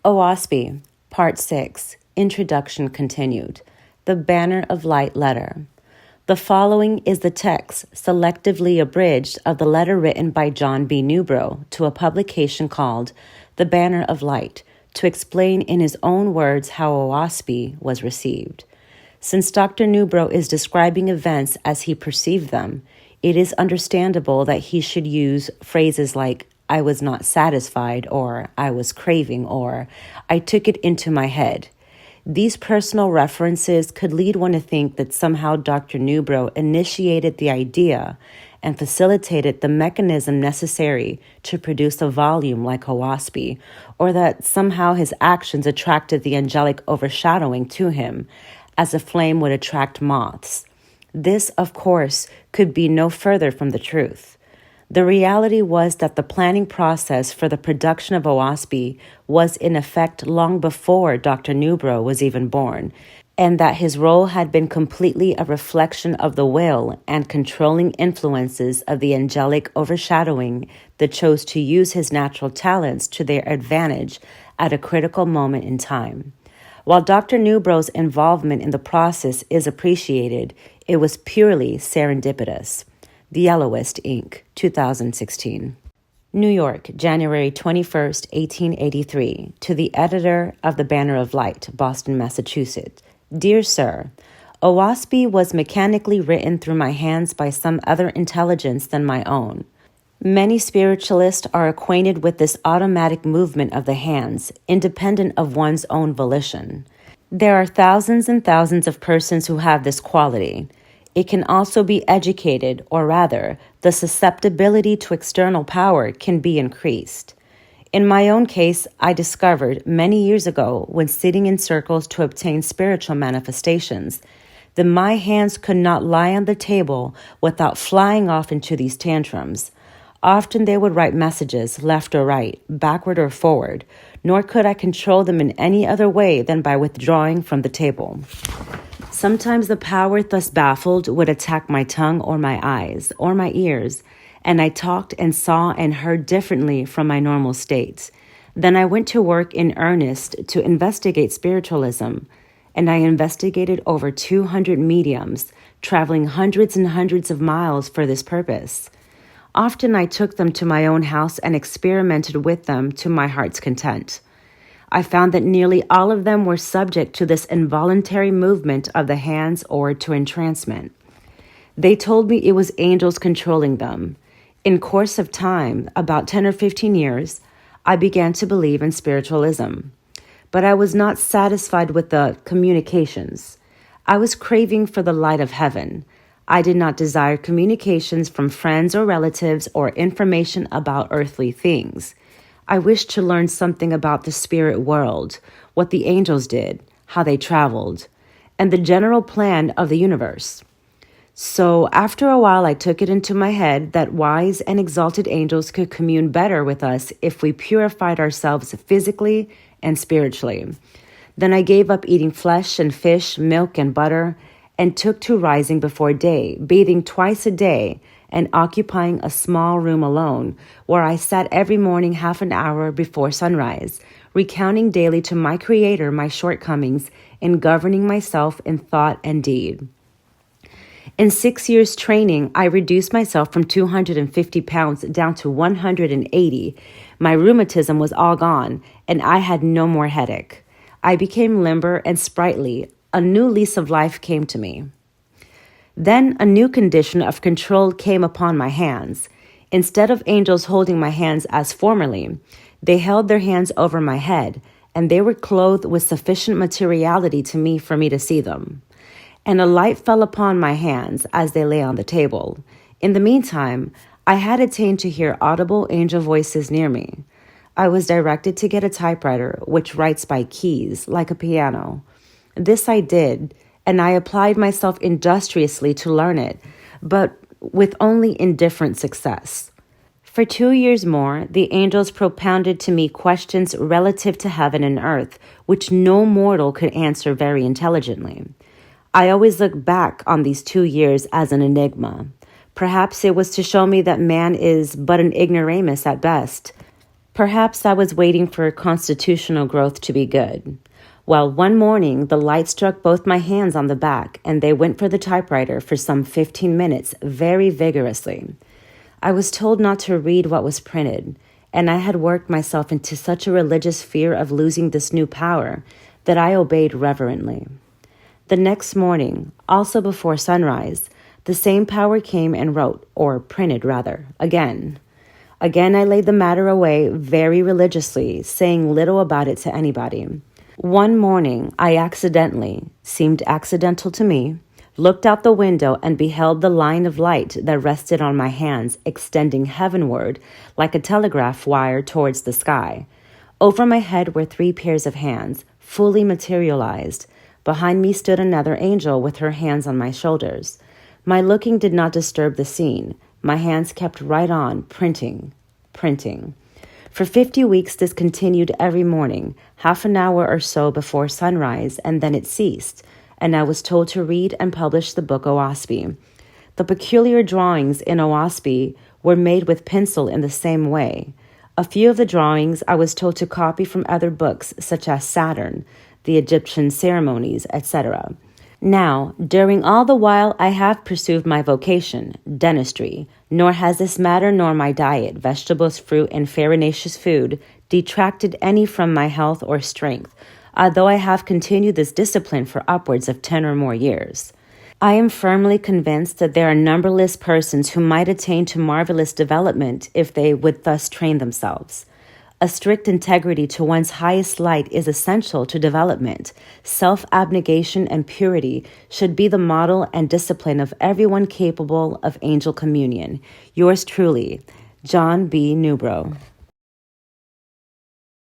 Oahspe, Part 6, Introduction Continued, The Banner of Light Letter. The following is the text, selectively abridged, of the letter written by John B. Newbrough to a publication called The Banner of Light, to explain in his own words how Oahspe was received. Since Dr. Newbrough is describing events as he perceived them, it is understandable that he should use phrases like, I was not satisfied, or I was craving, or I took it into my head. These personal references could lead one to think that somehow Dr. Newbrough initiated the idea and facilitated the mechanism necessary to produce a volume like Oahspe, or that somehow his actions attracted the angelic overshadowing to him, as a flame would attract moths. This, of course, could be no further from the truth. The reality was that the planning process for the production of Oahspe was in effect long before Dr. Newbrough was even born, and that his role had been completely a reflection of the will and controlling influences of the angelic overshadowing that chose to use his natural talents to their advantage at a critical moment in time. While Dr. Newbrough's involvement in the process is appreciated, it was purely serendipitous. The Yellowist, Inc., 2016. New York, January 21st, 1883. To the editor of The Banner of Light, Boston, Massachusetts. Dear Sir, Oahspe was mechanically written through my hands by some other intelligence than my own. Many spiritualists are acquainted with this automatic movement of the hands, independent of one's own volition. There are thousands and thousands of persons who have this quality. It can also be educated, or rather, the susceptibility to external power can be increased. In my own case, I discovered many years ago, when sitting in circles to obtain spiritual manifestations, that my hands could not lie on the table without flying off into these tantrums. Often they would write messages left or right, backward or forward, nor could I control them in any other way than by withdrawing from the table. Sometimes the power thus baffled would attack my tongue or my eyes or my ears, and I talked and saw and heard differently from my normal states. Then I went to work in earnest to investigate spiritualism, and I investigated over 200 mediums, traveling hundreds and hundreds of miles for this purpose. Often I took them to my own house and experimented with them to my heart's content. I found that nearly all of them were subject to this involuntary movement of the hands or to entrancement. They told me it was angels controlling them. In course of time, about 10 or 15 years, I began to believe in spiritualism. But I was not satisfied with the communications. I was craving for the light of heaven. I did not desire communications from friends or relatives or information about earthly things. I wished to learn something about the spirit world, what the angels did, how they traveled, and the general plan of the universe. So after a while, I took it into my head that wise and exalted angels could commune better with us if we purified ourselves physically and spiritually. Then I gave up eating flesh and fish, milk and butter, and took to rising before day, bathing twice a day, and occupying a small room alone, where I sat every morning half an hour before sunrise, recounting daily to my Creator my shortcomings in governing myself in thought and deed. In 6 years' training, I reduced myself from 250 pounds down to 180. My rheumatism was all gone, and I had no more headache. I became limber and sprightly. A new lease of life came to me. Then a new condition of control came upon my hands. Instead of angels holding my hands as formerly, they held their hands over my head, and they were clothed with sufficient materiality to me for me to see them. And a light fell upon my hands as they lay on the table. In the meantime, I had attained to hear audible angel voices near me. I was directed to get a typewriter, which writes by keys, like a piano. This I did, and I applied myself industriously to learn it, but with only indifferent success. For 2 years more, the angels propounded to me questions relative to heaven and earth, which no mortal could answer very intelligently. I always look back on these 2 years as an enigma. Perhaps it was to show me that man is but an ignoramus at best. Perhaps I was waiting for constitutional growth to be good. Well, one morning, the light struck both my hands on the back, and they went for the typewriter for some 15 minutes very vigorously. I was told not to read what was printed, and I had worked myself into such a religious fear of losing this new power that I obeyed reverently. The next morning, also before sunrise, the same power came and wrote, or printed rather, again. Again, I laid the matter away very religiously, saying little about it to anybody. One morning, I seemed accidental to me, looked out the window and beheld the line of light that rested on my hands extending heavenward like a telegraph wire towards the sky. Over my head were 3 pairs of hands, fully materialized. Behind me stood another angel with her hands on my shoulders. My looking did not disturb the scene. My hands kept right on, printing. For 50 weeks this continued every morning, half an hour or so before sunrise, and then it ceased, and I was told to read and publish the book Oahspe. The peculiar drawings in Oahspe were made with pencil in the same way. A few of the drawings I was told to copy from other books, such as Saturn, the Egyptian ceremonies, etc. Now, during all the while I have pursued my vocation, dentistry, nor has this matter nor my diet, vegetables, fruit, and farinaceous food, detracted any from my health or strength, although I have continued this discipline for upwards of 10 or more years. I am firmly convinced that there are numberless persons who might attain to marvelous development if they would thus train themselves. A strict integrity to one's highest light is essential to development. Self-abnegation and purity should be the model and discipline of everyone capable of angel communion. Yours truly, John B. Newbrough.